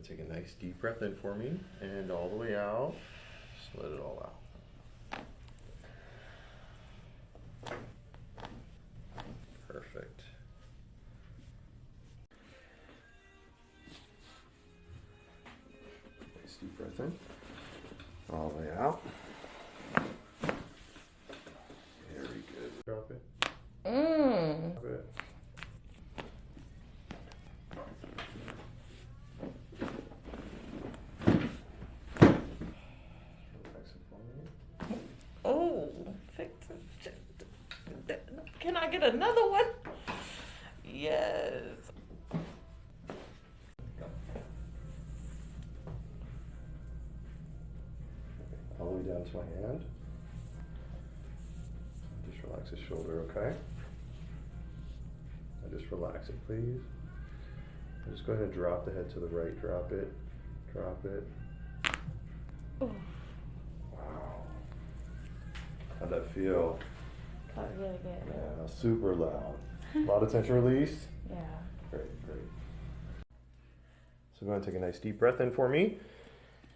Take a nice deep breath in for me and all the way out. Just let it all out. Perfect. Nice deep breath in. All the way out. Very good. Drop it. Drop it. Oh, can I get another one? Yes. All the way down to my hand. Just relax the shoulder, okay? Now just relax it, please. And just go ahead and drop the head to the right. Drop it. Drop it. Oh. Wow. How'd that feel? Felt really good. Yeah, super loud. A lot of tension release. Yeah. Great, great. So go ahead and take a nice deep breath in for me.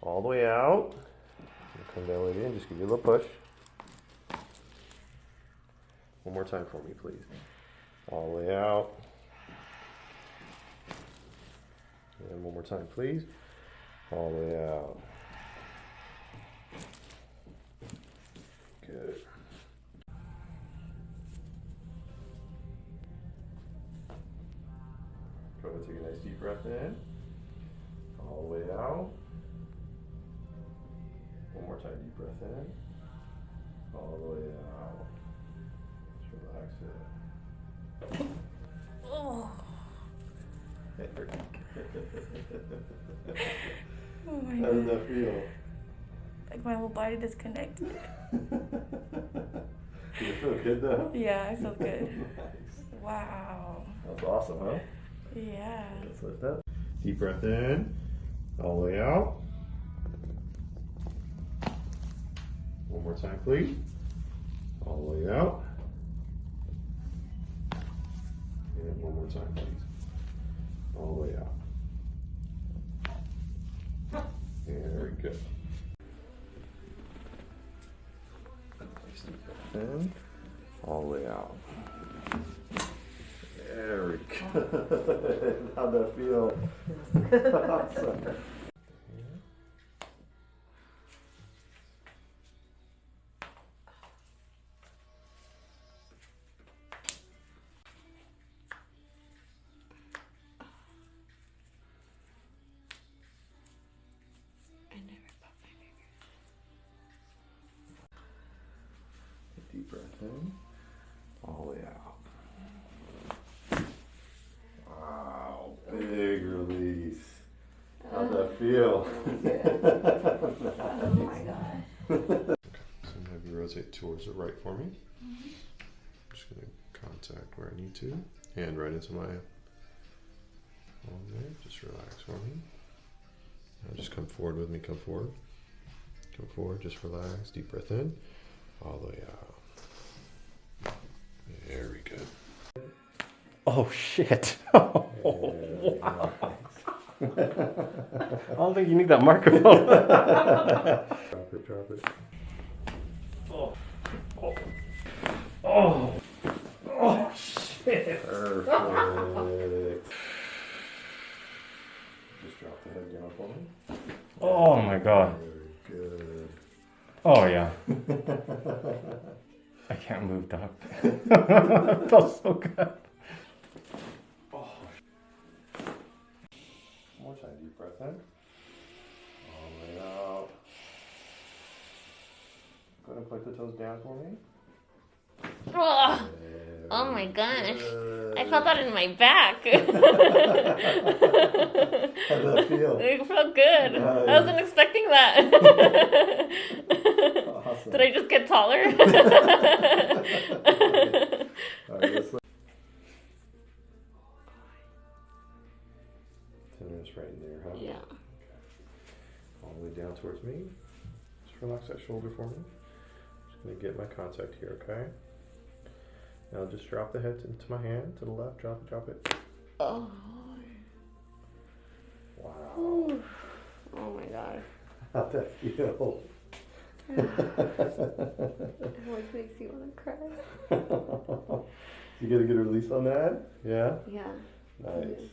All the way out. Come down with it in. Just give you a little push. One more time for me, please. All the way out. And one more time, please. All the way out. Good. Go ahead and take a nice deep breath in. All the way out. One more time, deep breath in. All the way out. Just relax it. Oh. Oh my How did that feel? Like my whole body disconnected. Did it feel good though? Yeah, I felt good. Nice. Wow. That's awesome, huh? Yeah. Let's lift up. Deep breath in. All the way out. One more time, please. All the way out. And one more time, please. All the way out. Very good. Nice deep breath in. All the way out. Very good. How'd that feel? Awesome. Deep breath in, all the way out. Wow, big release. How'd that feel? Oh my God. Okay, so have you rotate towards the right for me. I'm just going to contact where I need to. Hand right into my arm there. Just relax for me. Now just come forward with me. Come forward. Come forward. Just relax. Deep breath in. All the way out. Very good. Oh shit. Oh, wow. I don't think you need that microphone. Drop it, drop it. Oh. Oh. Oh. Oh shit. Perfect. Just drop the head down for me. Oh my God. Very good. Oh yeah. I can't move, Doc. That felt so good. Oh. One more time, deep breath in. All the way out. Go ahead and point the toes down for me. Oh, oh my Very gosh. good. I felt that in my back. How'd that feel? It felt good. Nice. I wasn't expecting that. Awesome. Did I just get taller? All right, let's look. 10 minutes right in there, huh? Yeah. Okay. All the way down towards me. Just relax that shoulder for me. Just going to get my contact here, okay? Now just drop the head into my hand to the left. Drop it, drop it. Oh. Wow. Ooh. How'd that feel? It always makes you want to cry. You get a good release on that? Yeah? Yeah. Nice.